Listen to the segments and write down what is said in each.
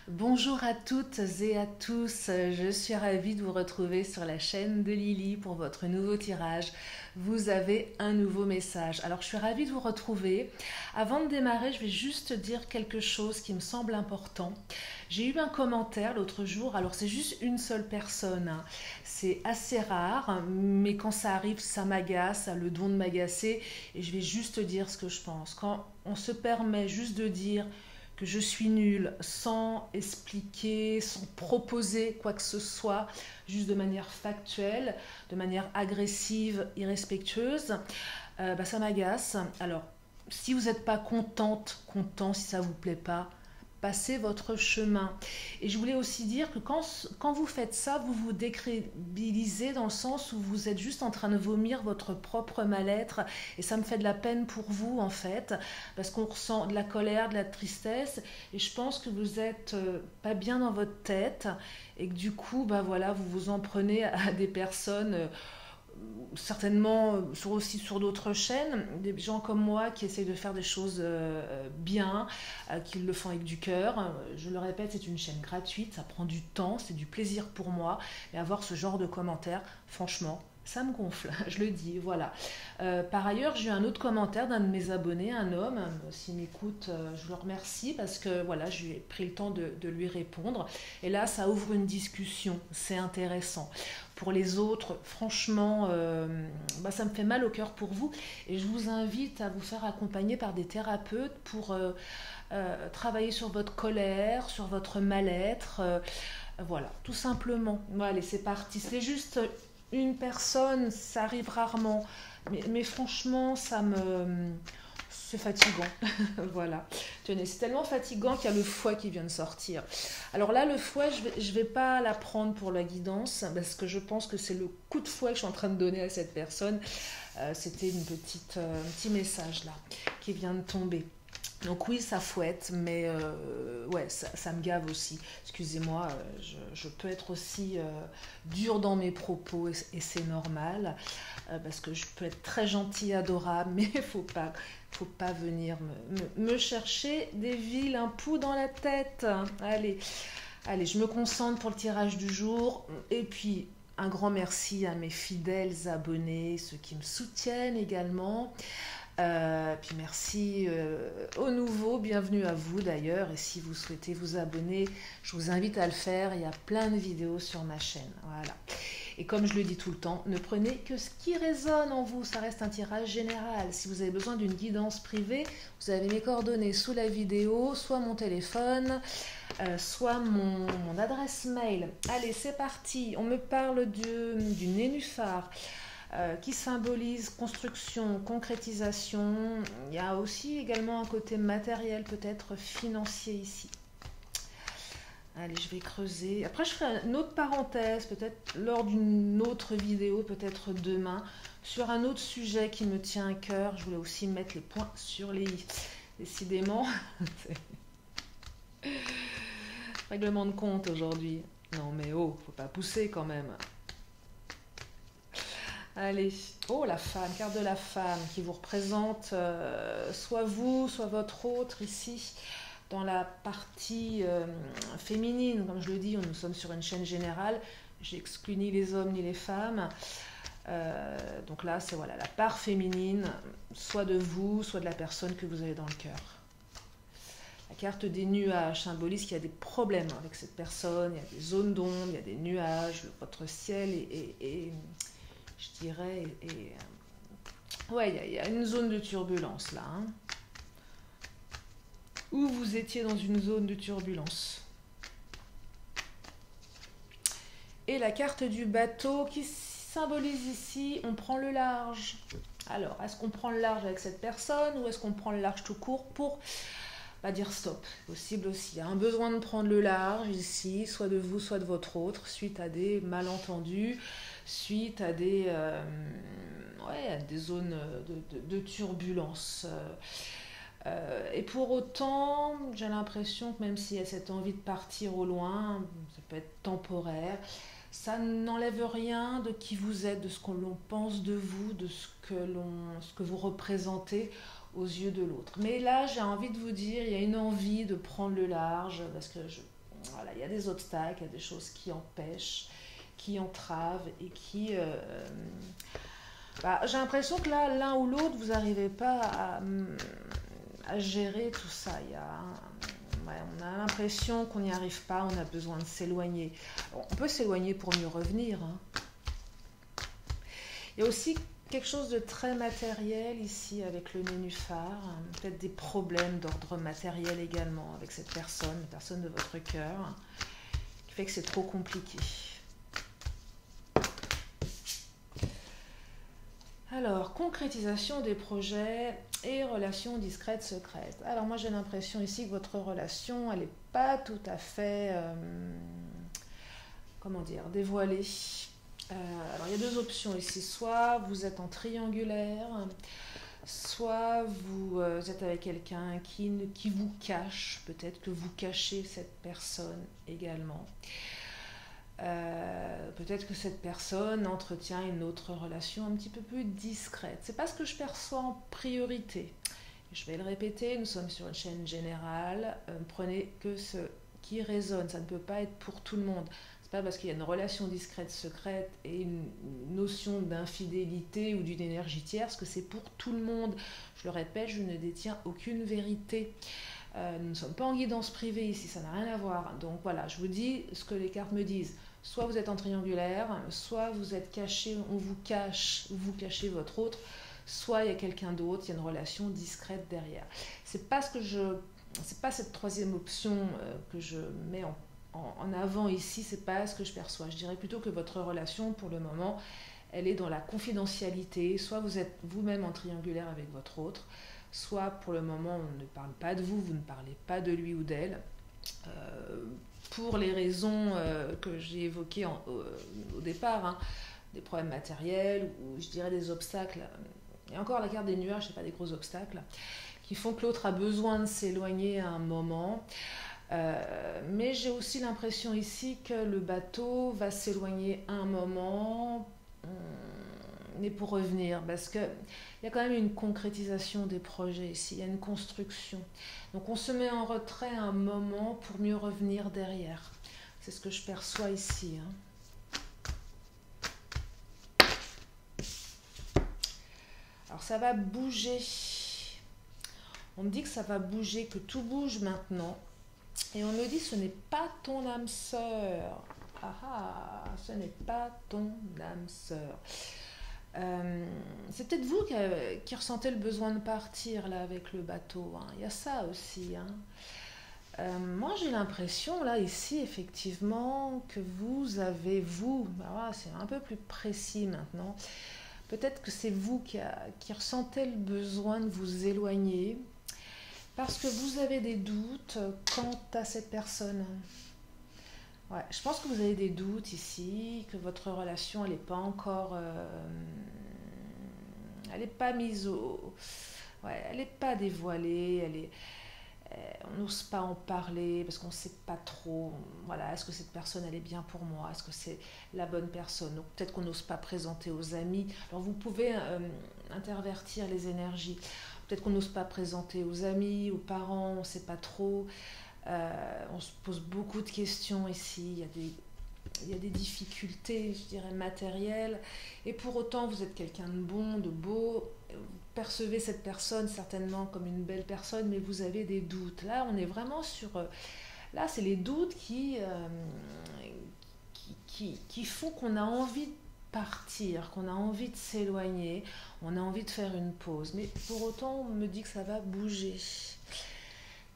Bonjour à toutes et à tous, je suis ravie de vous retrouver sur la chaîne de Lily pour votre nouveau tirage. Vous avez un nouveau message. Alors je suis ravie de vous retrouver. Avant de démarrer, je vais juste dire quelque chose qui me semble important. J'ai eu un commentaire l'autre jour, alors c'est juste une seule personne, hein. C'est assez rare, mais quand ça arrive, ça m'agace, ça a le don de m'agacer et je vais juste dire ce que je pense. Quand on se permet juste de dire que je suis nulle sans expliquer, sans proposer quoi que ce soit, juste de manière factuelle, de manière agressive, irrespectueuse, ça m'agace. Alors, si vous n'êtes pas content, si ça ne vous plaît pas, passez votre chemin. Et je voulais aussi dire que quand vous faites ça, vous vous décrédibilisez dans le sens où vous êtes juste en train de vomir votre propre mal-être. Et ça me fait de la peine pour vous, en fait, parce qu'on ressent de la colère, de la tristesse. Et je pense que vous êtes pas bien dans votre tête et que du coup, voilà, vous vous en prenez à des personnes certainement aussi sur d'autres chaînes, des gens comme moi qui essayent de faire des choses bien, qui le font avec du cœur. Je le répète, c'est une chaîne gratuite, ça prend du temps, c'est du plaisir pour moi. Et avoir ce genre de commentaires, franchement, ça me gonfle, je le dis, voilà. Par ailleurs, j'ai eu un autre commentaire d'un de mes abonnés, un homme, s'il m'écoute, je le remercie parce que voilà, j'ai pris le temps de lui répondre. Et là, ça ouvre une discussion, c'est intéressant. Pour les autres, franchement, ça me fait mal au cœur pour vous. Et je vous invite à vous faire accompagner par des thérapeutes pour travailler sur votre colère, sur votre mal-être. Voilà, tout simplement. Bon, allez, c'est parti. C'est juste une personne, ça arrive rarement. Mais franchement, c'est fatigant. Voilà. Tenez, c'est tellement fatigant qu'il y a le foie qui vient de sortir. Alors là, le foie, je vais pas la prendre pour la guidance parce que je pense que c'est le coup de fouet que je suis en train de donner à cette personne. C'était un petit message là qui vient de tomber. Donc oui, ça fouette, mais ouais, ça me gave aussi. Excusez-moi, je peux être aussi dure dans mes propos et c'est normal, parce que je peux être très gentille, adorable, mais faut pas venir me chercher des vilains poux dans la tête. Allez, allez, je me concentre pour le tirage du jour. Et puis, un grand merci à mes fidèles abonnés, ceux qui me soutiennent également. Puis merci aux nouveaux, bienvenue à vous d'ailleurs. Et si vous souhaitez vous abonner, je vous invite à le faire. Il y a plein de vidéos sur ma chaîne. Voilà. Et comme je le dis tout le temps, ne prenez que ce qui résonne en vous. Ça reste un tirage général. Si vous avez besoin d'une guidance privée, vous avez mes coordonnées sous la vidéo, soit mon téléphone, soit mon adresse mail. Allez, c'est parti. On me parle du nénuphar qui symbolise construction, concrétisation. Il y a aussi également un côté matériel, peut-être financier ici. Allez, je vais creuser. Après, je ferai une autre parenthèse, peut-être lors d'une autre vidéo, peut-être demain, sur un autre sujet qui me tient à cœur. Je voulais aussi mettre les points sur les i. Décidément, règlement de compte aujourd'hui. Non mais oh, faut pas pousser quand même. Allez, oh la femme, carte de la femme qui vous représente soit vous, soit votre autre ici dans la partie féminine. Comme je le dis, nous sommes sur une chaîne générale, j'exclus ni les hommes ni les femmes. Donc là, c'est voilà, la part féminine, soit de vous, soit de la personne que vous avez dans le cœur. La carte des nuages symbolise qu'il y a des problèmes avec cette personne, il y a des zones d'ombre, il y a des nuages, votre ciel est je dirais, ouais, il y a une zone de turbulence là, hein, où vous étiez dans une zone de turbulence. Et la carte du bateau qui symbolise ici, on prend le large. Alors, est-ce qu'on prend le large avec cette personne ou est-ce qu'on prend le large tout court pour dire stop? Possible aussi. Il y a un besoin de prendre le large ici, soit de vous, soit de votre autre, suite à des malentendus, suite à des zones de turbulence. Et pour autant, j'ai l'impression que même s'il y a cette envie de partir au loin, ça peut être temporaire, ça n'enlève rien de qui vous êtes, de ce que l'on pense de vous, de ce que vous représentez aux yeux de l'autre. Mais là, j'ai envie de vous dire, il y a une envie de prendre le large, parce que voilà, il y a des obstacles, il y a des choses qui empêchent, qui entravent et qui... j'ai l'impression que là, l'un ou l'autre, vous n'arrivez pas à gérer tout ça. On a l'impression qu'on n'y arrive pas, on a besoin de s'éloigner. On peut s'éloigner pour mieux revenir. Il y a aussi quelque chose de très matériel ici avec le nénuphar, peut-être des problèmes d'ordre matériel également avec cette personne, la personne de votre cœur, qui fait que c'est trop compliqué. Alors, concrétisation des projets et relations discrètes, secrètes. Alors moi j'ai l'impression ici que votre relation, elle n'est pas tout à fait, dévoilée. Alors il y a deux options ici, soit vous êtes en triangulaire, soit vous êtes avec quelqu'un qui vous cache, peut-être que vous cachez cette personne également. Peut-être que cette personne entretient une autre relation un petit peu plus discrète. C'est pas ce que je perçois en priorité. Je vais le répéter, nous sommes sur une chaîne générale. Prenez que ce qui résonne. Ça ne peut pas être pour tout le monde. C'est pas parce qu'il y a une relation discrète, secrète et une notion d'infidélité ou d'une énergie tierce que c'est pour tout le monde. Je le répète, je ne détiens aucune vérité. Nous ne sommes pas en guidance privée ici, ça n'a rien à voir. Donc voilà, je vous dis ce que les cartes me disent. Soit vous êtes en triangulaire, soit vous êtes caché, on vous cache, vous cachez votre autre, soit il y a quelqu'un d'autre, il y a une relation discrète derrière. C'est pas cette troisième option que je mets en avant ici, c'est pas ce que je perçois. Je dirais plutôt que votre relation, pour le moment, elle est dans la confidentialité. Soit vous êtes vous-même en triangulaire avec votre autre, soit pour le moment on ne parle pas de vous, vous ne parlez pas de lui ou d'elle, pour les raisons que j'ai évoquées au départ, des problèmes matériels ou je dirais des obstacles, et encore la carte des nuages, c'est pas des gros obstacles, qui font que l'autre a besoin de s'éloigner à un moment. Mais j'ai aussi l'impression ici que le bateau va s'éloigner à un moment, mais pour revenir, parce qu'il y a quand même une concrétisation des projets ici, il y a une construction. Donc on se met en retrait à un moment pour mieux revenir derrière. C'est ce que je perçois ici. Alors ça va bouger. On me dit que ça va bouger, que tout bouge maintenant. Et on me dit ce n'est pas ton âme sœur. Ce n'est pas ton âme sœur. C'est peut-être vous qui ressentez le besoin de partir là avec le bateau. Il y a ça aussi. Moi j'ai l'impression là ici effectivement que vous avez c'est un peu plus précis maintenant. Peut-être que c'est vous qui ressentez le besoin de vous éloigner parce que vous avez des doutes quant à cette personne. Ouais, je pense que vous avez des doutes ici, que votre relation elle n'est pas encore, elle n'est pas mise elle n'est pas dévoilée, on n'ose pas en parler parce qu'on ne sait pas trop. Voilà, est-ce que cette personne elle est bien pour moi? Est-ce que c'est la bonne personne? Donc peut-être qu'on n'ose pas présenter aux amis. Alors vous pouvez intervertir les énergies. Peut-être qu'on n'ose pas présenter aux amis, aux parents, on ne sait pas trop. On se pose beaucoup de questions ici. Il y a des difficultés, je dirais, matérielles. Et pour autant, vous êtes quelqu'un de bon, de beau. Vous percevez cette personne certainement comme une belle personne, mais vous avez des doutes. Là, on est vraiment sur... Là, c'est les doutes qui font qu'on a envie de partir, qu'on a envie de s'éloigner, on a envie de faire une pause. Mais pour autant, on me dit que ça va bouger.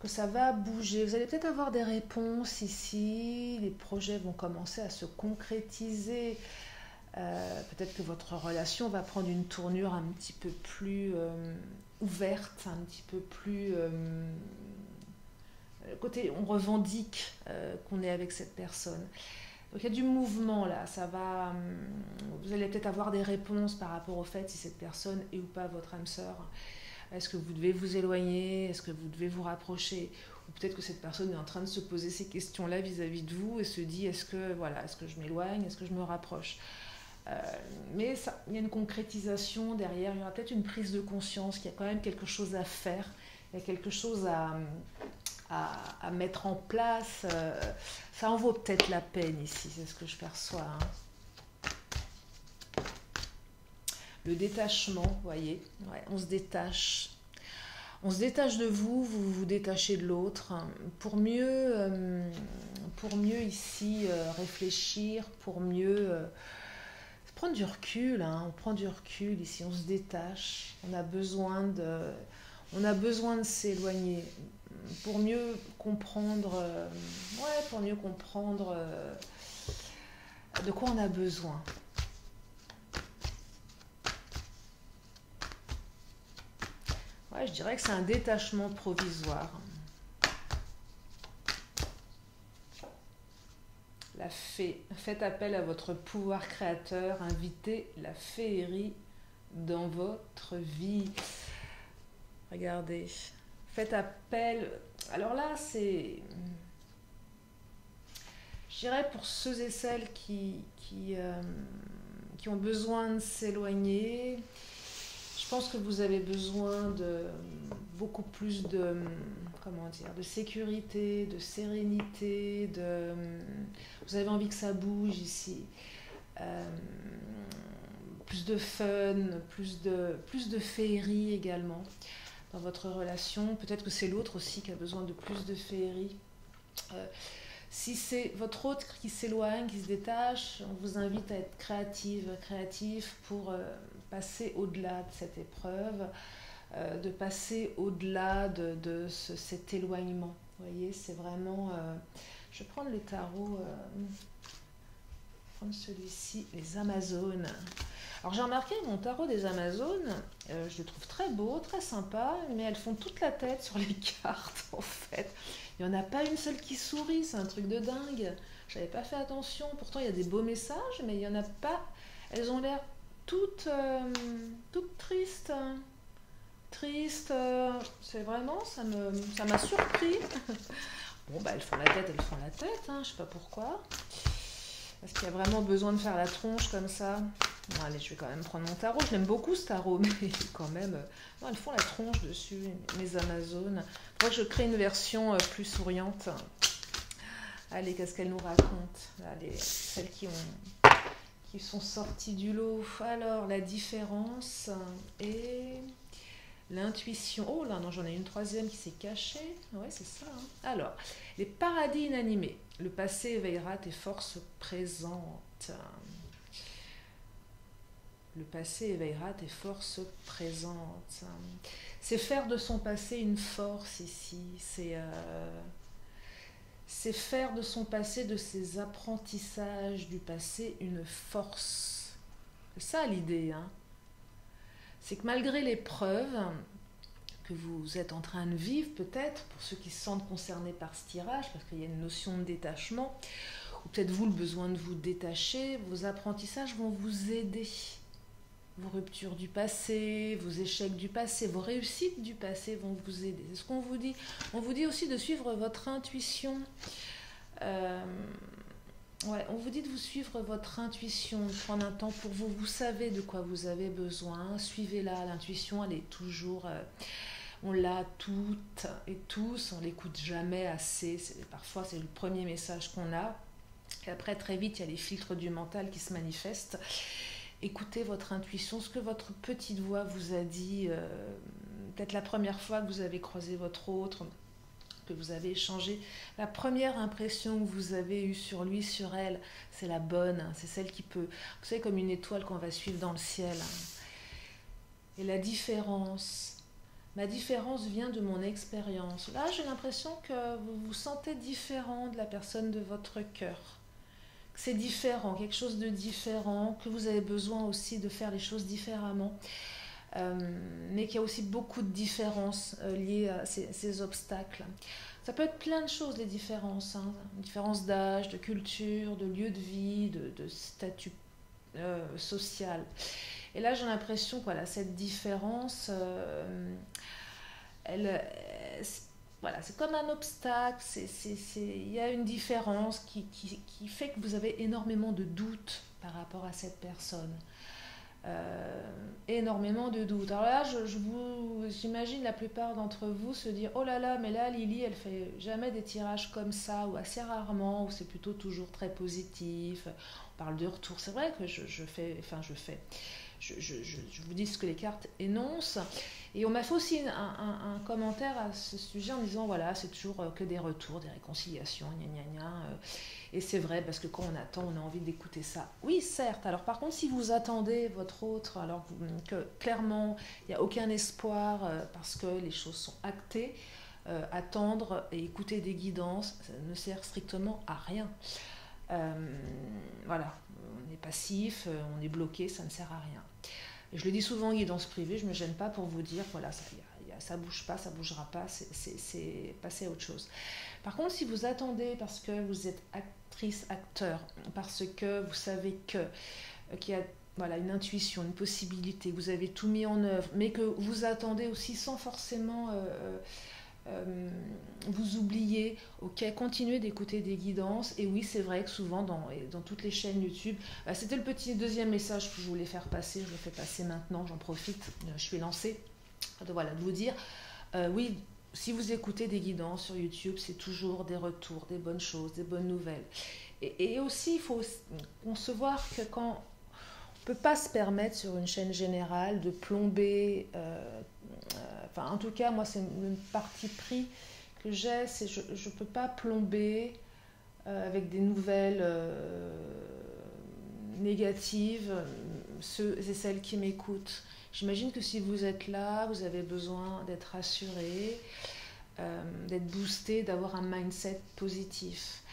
Vous allez peut-être avoir des réponses ici, les projets vont commencer à se concrétiser. Peut-être que votre relation va prendre une tournure un petit peu plus ouverte, un petit peu plus... côté, on revendique qu'on est avec cette personne. Donc il y a du mouvement là, vous allez peut-être avoir des réponses par rapport au fait si cette personne est ou pas votre âme sœur. Est-ce que vous devez vous éloigner? Est-ce que vous devez vous rapprocher? Ou peut-être que cette personne est en train de se poser ces questions-là vis-à-vis de vous et se dit est-ce que je m'éloigne? Est-ce que je me rapproche? Mais il y a une concrétisation derrière, il y aura peut-être une prise de conscience qu'il y a quand même quelque chose à faire, il y a quelque chose à à mettre en place. Ça en vaut peut-être la peine ici, c'est ce que je perçois. Hein. Le détachement, vous voyez, ouais, on se détache. On se détache de vous, vous vous détachez de l'autre, pour mieux ici réfléchir, pour mieux prendre du recul. Hein, on prend du recul ici, on se détache, on a besoin de s'éloigner pour mieux comprendre, pour mieux comprendre de quoi on a besoin. Ouais, je dirais que c'est un détachement provisoire. La fée. Faites appel à votre pouvoir créateur. Invitez la féerie dans votre vie. Regardez. Faites appel. Alors là, c'est... Je dirais pour ceux et celles qui ont besoin de s'éloigner. Je pense que vous avez besoin de beaucoup plus de, comment dire, de sécurité, de sérénité, vous avez envie que ça bouge ici, plus de fun, plus de féerie également dans votre relation. Peut-être que c'est l'autre aussi qui a besoin de plus de féerie. Si c'est votre autre qui s'éloigne, qui se détache, on vous invite à être créatif pour passer au-delà de cette épreuve, de passer au-delà de cet éloignement. Vous voyez, c'est vraiment... je vais prendre le tarot, prendre celui-ci, les Amazones. Alors j'ai remarqué mon tarot des Amazones, je le trouve très beau, très sympa, mais elles font toute la tête sur les cartes en fait. Il n'y en a pas une seule qui sourit, c'est un truc de dingue. J'avais pas fait attention, pourtant il y a des beaux messages, mais il n'y en a pas. Elles ont l'air toutes tristes. Triste, c'est vraiment, ça m'a surpris. Bon, bah elles font la tête, hein, je sais pas pourquoi. Est-ce qu'il y a vraiment besoin de faire la tronche comme ça? Bon, allez, je vais quand même prendre mon tarot. Je l'aime beaucoup ce tarot, mais quand même, non, elles font la tronche dessus, mes Amazones. Moi, je crée une version plus souriante. Allez, qu'est-ce qu'elles nous racontent? Allez, celles qui sont sorties du lot. Alors, la différence et l'intuition. Oh là, non, j'en ai une troisième qui s'est cachée. Ouais, c'est ça. Hein. Alors, les paradis inanimés. Le passé éveillera tes forces présentes. Le passé éveillera tes forces présentes. C'est faire de son passé une force ici. C'est faire de son passé, de ses apprentissages du passé, une force. C'est ça l'idée. Hein. C'est que malgré l'épreuve que vous êtes en train de vivre, peut-être, pour ceux qui se sentent concernés par ce tirage, parce qu'il y a une notion de détachement, ou peut-être vous le besoin de vous détacher, vos apprentissages vont vous aider. Vos ruptures du passé, vos échecs du passé, vos réussites du passé vont vous aider. C'est ce qu'on vous dit. On vous dit aussi de suivre votre intuition. On vous dit de vous suivre votre intuition, de prendre un temps pour vous. Vous savez de quoi vous avez besoin. Suivez-la. L'intuition, elle est toujours... on l'a toutes et tous. On l'écoute jamais assez. Parfois, c'est le premier message qu'on a. Et après, très vite, il y a les filtres du mental qui se manifestent. Écoutez votre intuition, ce que votre petite voix vous a dit, peut-être la première fois que vous avez croisé votre autre, que vous avez échangé, la première impression que vous avez eue sur lui, sur elle, c'est la bonne, hein, c'est celle qui peut, vous savez, comme une étoile qu'on va suivre dans le ciel. Hein. Et la différence, ma différence vient de mon expérience. Là, j'ai l'impression que vous vous sentez différent de la personne de votre cœur. C'est différent, quelque chose de différent, que vous avez besoin aussi de faire les choses différemment, mais qu'il y a aussi beaucoup de différences liées à ces obstacles. Ça peut être plein de choses, les différences, hein. Différences d'âge, de culture, de lieu de vie, de statut social. Et là, j'ai l'impression que voilà, cette différence, voilà, c'est comme un obstacle, il y a une différence qui fait que vous avez énormément de doutes par rapport à cette personne. énormément de doutes. Alors là, j'imagine la plupart d'entre vous se dire, oh là là, mais là, Lily, elle fait jamais des tirages comme ça, ou assez rarement, ou c'est plutôt toujours très positif. On parle de retour. C'est vrai que je vous dis ce que les cartes énoncent. Et on m'a fait aussi un commentaire à ce sujet en disant, voilà, c'est toujours que des retours, des réconciliations, gna gna gna. Et c'est vrai, parce que quand on attend, on a envie d'écouter ça. Oui, certes. Alors par contre, si vous attendez votre autre, alors que clairement, il n'y a aucun espoir parce que les choses sont actées, attendre et écouter des guidances, ça ne sert strictement à rien. Voilà, on est passif, on est bloqué, ça ne sert à rien. Et je le dis souvent en guidance privée, je ne me gêne pas pour vous dire, voilà, ça ne bouge pas, ça ne bougera pas, c'est passer à autre chose. Par contre, si vous attendez parce que vous êtes actrice, acteur, parce que vous savez qu'il y a voilà, une intuition, une possibilité, vous avez tout mis en œuvre, mais que vous attendez aussi sans forcément vous oublier, ok, continuez d'écouter des guidances. Et oui, c'est vrai que souvent dans toutes les chaînes YouTube, c'était le petit deuxième message que je voulais faire passer, je le fais passer maintenant, j'en profite, je suis lancée, de vous dire, oui, si vous écoutez des guidances sur YouTube, c'est toujours des retours, des bonnes choses, des bonnes nouvelles. Et aussi, il faut concevoir que quand on ne peut pas se permettre sur une chaîne générale de plomber, enfin en tout cas moi c'est le parti pris que j'ai, c'est je ne peux pas plomber avec des nouvelles négatives ceux et celles qui m'écoutent. J'imagine que si vous êtes là, vous avez besoin d'être rassuré, d'être boosté, d'avoir un mindset positif.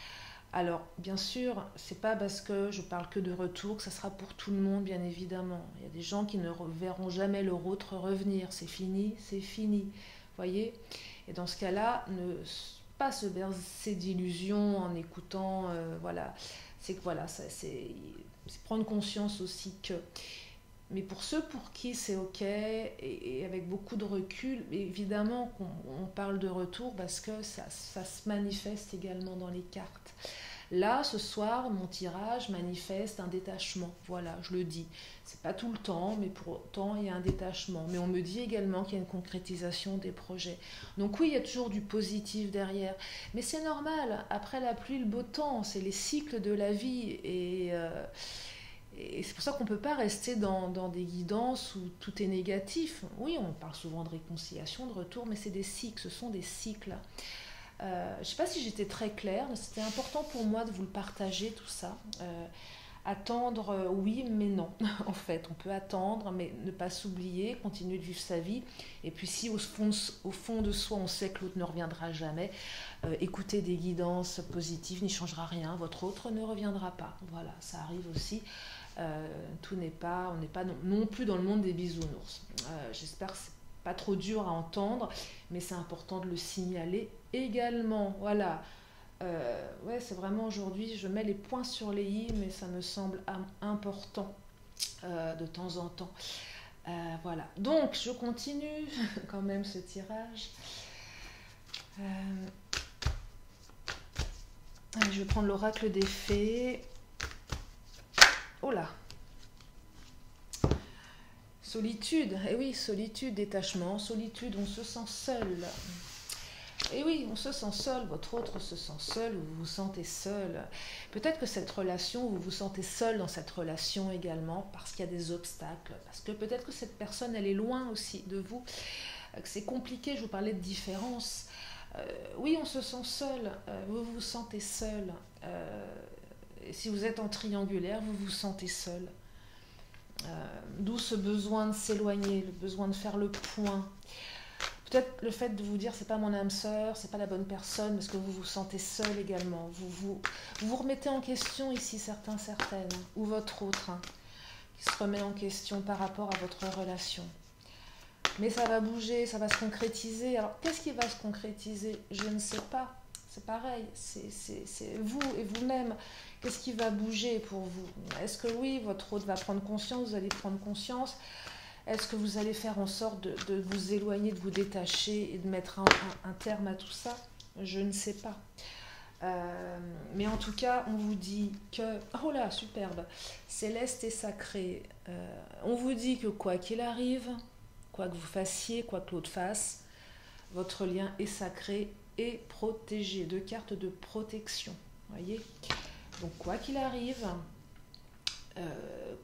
Alors, bien sûr, c'est pas parce que je parle que de retour que ça sera pour tout le monde, bien évidemment. Il y a des gens qui ne verront jamais leur autre revenir. C'est fini, c'est fini. Voyez? Et dans ce cas-là, ne pas se bercer d'illusions en écoutant, voilà. C'est que voilà, c'est prendre conscience aussi que. Mais pour ceux pour qui c'est ok, et avec beaucoup de recul, évidemment qu'on parle de retour parce que ça se manifeste également dans les cartes. Là, ce soir, mon tirage manifeste un détachement. Voilà, je le dis. C'est pas tout le temps, mais pour autant, il y a un détachement. Mais on me dit également qu'il y a une concrétisation des projets. Donc oui, il y a toujours du positif derrière. Mais c'est normal. Après la pluie, le beau temps, c'est les cycles de la vie. Et c'est pour ça qu'on ne peut pas rester dans des guidances où tout est négatif. Oui, on parle souvent de réconciliation, de retour, mais c'est des cycles, ce sont des cycles. Je ne sais pas si j'étais très claire, mais c'était important pour moi de vous le partager, tout ça. Attendre, oui, mais non. En fait, on peut attendre, mais ne pas s'oublier, continuer de vivre sa vie. Et puis si au fond de soi, on sait que l'autre ne reviendra jamais, écouter des guidances positives n'y changera rien. Votre autre ne reviendra pas. Voilà, ça arrive aussi. On n'est pas non plus dans le monde des bisounours. J'espère que c'est pas trop dur à entendre, mais c'est important de le signaler également. Voilà. Ouais, c'est vraiment aujourd'hui, je mets les points sur les i, mais ça me semble important de temps en temps. Voilà. Donc, je continue quand même ce tirage. Je vais prendre l'oracle des fées. Oh là! Solitude, et oui, solitude, détachement, solitude, on se sent seul. Et oui, on se sent seul, votre autre se sent seul, vous vous sentez seul. Peut-être que cette relation, vous vous sentez seul dans cette relation également, parce qu'il y a des obstacles, parce que peut-être que cette personne, elle est loin aussi de vous, que c'est compliqué, je vous parlais de différence. Oui, on se sent seul, vous vous sentez seul. Et si vous êtes en triangulaire, vous vous sentez seul. D'où ce besoin de s'éloigner, le besoin de faire le point. Peut-être le fait de vous dire c'est pas mon âme sœur, c'est pas la bonne personne, parce que vous vous sentez seul également. Vous remettez en question ici certaines, ou votre autre, qui se remet en question par rapport à votre relation. Mais ça va bouger, ça va se concrétiser. Alors qu'est-ce qui va se concrétiser? Je ne sais pas. C'est pareil, c'est vous et vous-même. Qu'est-ce qui va bouger pour vous? Est-ce que oui, votre autre va prendre conscience, vous allez prendre conscience? Est-ce que vous allez faire en sorte de vous éloigner, de vous détacher et de mettre un terme à tout ça? Je ne sais pas. Mais en tout cas, on vous dit que... Oh là, superbe. Céleste et sacré. On vous dit que quoi qu'il arrive, quoi que vous fassiez, quoi que l'autre fasse, votre lien est sacré et protégé. Deux cartes de protection. Voyez. Donc quoi qu'il arrive,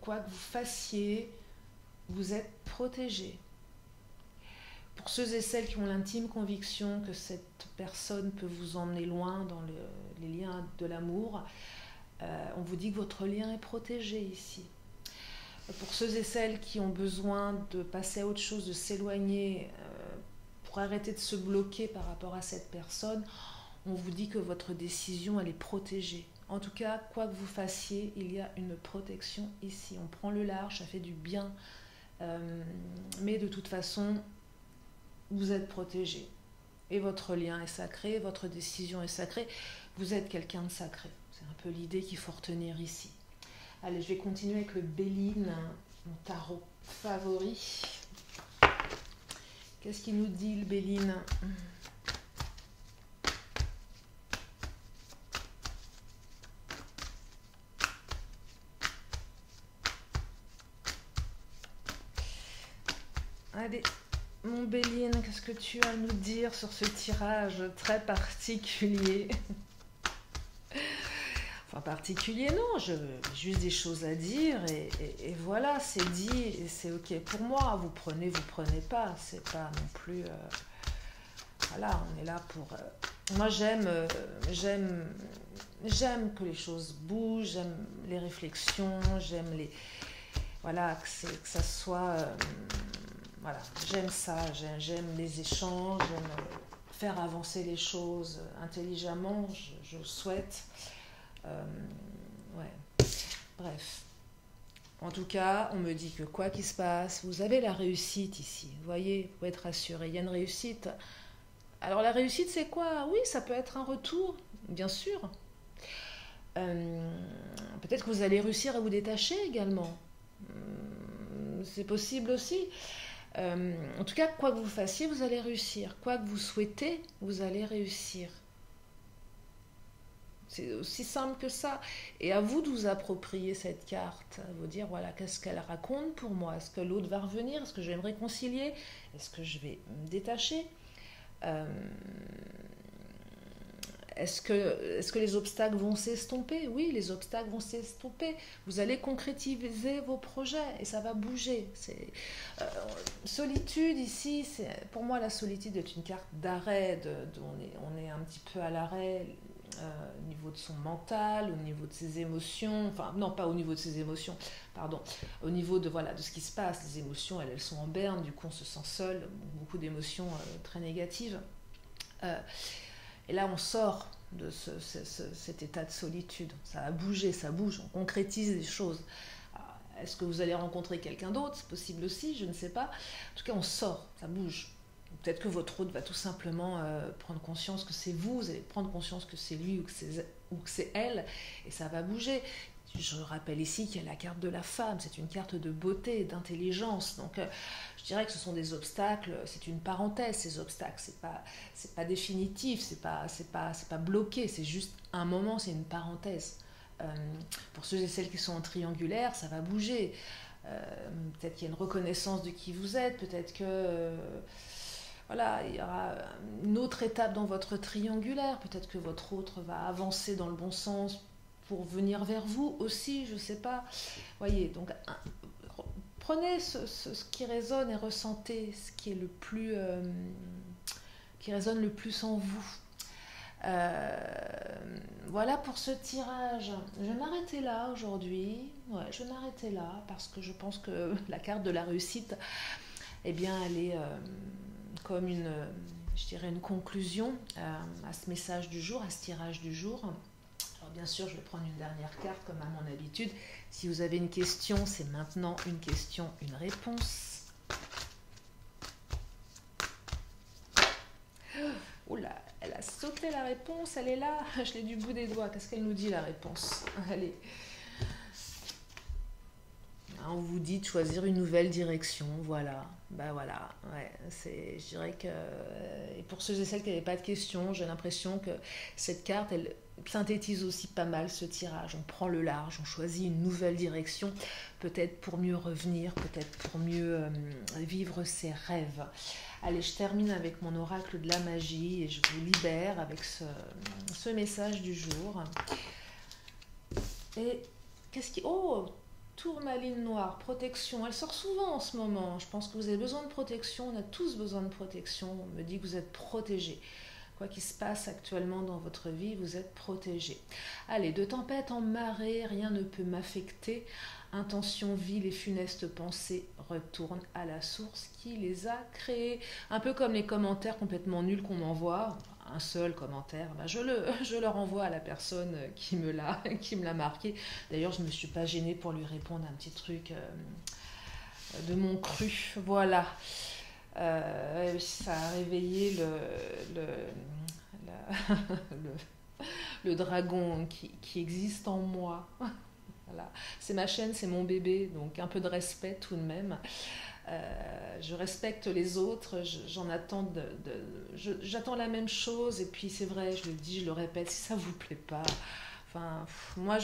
quoi que vous fassiez, vous êtes protégé. Pour ceux et celles qui ont l'intime conviction que cette personne peut vous emmener loin dans les liens de l'amour, on vous dit que votre lien est protégé ici. Pour ceux et celles qui ont besoin de passer à autre chose, de s'éloigner, pour arrêter de se bloquer par rapport à cette personne, on vous dit que votre décision, elle est protégée. En tout cas, quoi que vous fassiez, il y a une protection ici. On prend le large, ça fait du bien. Mais de toute façon, vous êtes protégé. Et votre lien est sacré, votre décision est sacrée. Vous êtes quelqu'un de sacré. C'est un peu l'idée qu'il faut retenir ici. Allez, je vais continuer avec le Béline, mon tarot favori. Qu'est-ce qu'il nous dit, le Béline ? Allez, mon Béline, qu'est-ce que tu as à nous dire sur ce tirage très particulier ? Enfin, particulier, non, j'ai juste des choses à dire et voilà, c'est dit et c'est ok pour moi. Vous prenez pas, c'est pas non plus... voilà, on est là pour... moi, j'aime que les choses bougent, j'aime les réflexions, j'aime les... Voilà, que ça soit... voilà, j'aime ça, j'aime les échanges, j'aime faire avancer les choses intelligemment, je le souhaite. Ouais. Bref. En tout cas, on me dit que quoi qu'il se passe, vous avez la réussite ici. Vous voyez, vous pouvez être rassuré, il y a une réussite. Alors la réussite, c'est quoi ? Oui, ça peut être un retour, bien sûr. Peut-être que vous allez réussir à vous détacher également. C'est possible aussi. En tout cas, quoi que vous fassiez, vous allez réussir. Quoi que vous souhaitez, vous allez réussir. C'est aussi simple que ça. Et à vous de vous approprier cette carte. À vous dire, voilà, qu'est-ce qu'elle raconte pour moi ? Est-ce que l'autre va revenir ? Est-ce que je vais me réconcilier ? Est-ce que je vais me détacher ? Est-ce que les obstacles vont s'estomper ? Oui, les obstacles vont s'estomper. Vous allez concrétiser vos projets et ça va bouger. Solitude ici, pour moi la solitude est une carte d'arrêt. On est un petit peu à l'arrêt au niveau de son mental, au niveau de ses émotions. Enfin, non, pas au niveau de ses émotions, pardon. Au niveau de ce qui se passe. Les émotions, elles sont en berne. Du coup, on se sent seul. Beaucoup d'émotions très négatives. Et là, on sort de cet état de solitude. Ça va bouger, ça bouge, on concrétise des choses. Est-ce que vous allez rencontrer quelqu'un d'autre ? C'est possible aussi, je ne sais pas. En tout cas, on sort, ça bouge. Peut-être que votre hôte va tout simplement prendre conscience que c'est vous allez prendre conscience que c'est lui ou que c'est elle, et ça va bouger. Je rappelle ici qu'il y a la carte de la femme, c'est une carte de beauté, d'intelligence. Donc je dirais que ce sont des obstacles, c'est une parenthèse ces obstacles, c'est pas définitif, c'est pas bloqué, c'est juste un moment, c'est une parenthèse. Pour ceux et celles qui sont en triangulaire, ça va bouger. Peut-être qu'il y a une reconnaissance de qui vous êtes, peut-être que voilà, il y aura une autre étape dans votre triangulaire, peut-être que votre autre va avancer dans le bon sens pour venir vers vous aussi, je ne sais pas. Voyez, donc prenez ce qui résonne et ressentez ce qui est le plus qui résonne le plus en vous. Voilà pour ce tirage. Je vais m'arrêter là aujourd'hui. Ouais, je vais m'arrêter là parce que je pense que la carte de la réussite, eh bien, elle est comme je dirais une conclusion à ce message du jour, à ce tirage du jour. Alors bien sûr, je vais prendre une dernière carte comme à mon habitude. Si vous avez une question, c'est maintenant une question, une réponse. Oula, elle a sauté la réponse, elle est là. Je l'ai du bout des doigts. Qu'est-ce qu'elle nous dit la réponse ? Allez. On vous dit de choisir une nouvelle direction, voilà. Bah voilà, ouais, je dirais que, et pour ceux et celles qui n'avaient pas de questions, j'ai l'impression que cette carte, elle synthétise aussi pas mal ce tirage. On prend le large, on choisit une nouvelle direction, peut-être pour mieux revenir, peut-être pour mieux vivre ses rêves. Allez, je termine avec mon oracle de la magie et je vous libère avec ce message du jour. Et qu'est-ce qui... Oh, tourmaline noire, protection. Elle sort souvent en ce moment. Je pense que vous avez besoin de protection. On a tous besoin de protection. On me dit que vous êtes protégés. Quoi qu'il se passe actuellement dans votre vie, vous êtes protégés. Allez, de tempête en marée, rien ne peut m'affecter. Intention vile et funeste pensée retourne à la source qui les a créées. Un peu comme les commentaires complètement nuls qu'on m'envoie. Un seul commentaire, ben je le renvoie à la personne qui me l'a marqué. D'ailleurs, je ne me suis pas gênée pour lui répondre un petit truc de mon cru. Voilà. Ça a réveillé le dragon qui existe en moi. Voilà. C'est ma chaîne, c'est mon bébé, donc un peu de respect tout de même. Je respecte les autres, j'en attends j'attends la même chose, et puis c'est vrai, je le dis, je le répète, si ça vous plaît pas, enfin, moi,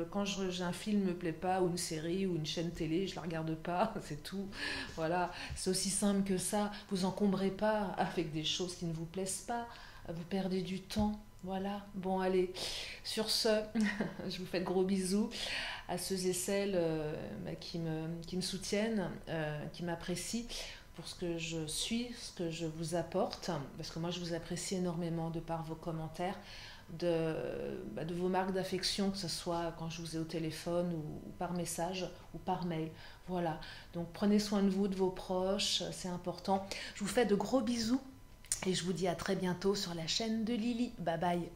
quand j'ai un film me plaît pas, ou une série, ou une chaîne télé, je la regarde pas, c'est tout. Voilà, c'est aussi simple que ça. Vous encombrez pas avec des choses qui ne vous plaisent pas, vous perdez du temps. Voilà, bon allez, sur ce, je vous fais de gros bisous à ceux et celles qui me soutiennent, qui m'apprécient pour ce que je suis, ce que je vous apporte, parce que moi je vous apprécie énormément de par vos commentaires, de vos marques d'affection, que ce soit quand je vous ai au téléphone ou par message ou par mail. Voilà, donc prenez soin de vous, de vos proches, c'est important. Je vous fais de gros bisous et je vous dis à très bientôt sur la chaîne de Lily. Bye bye.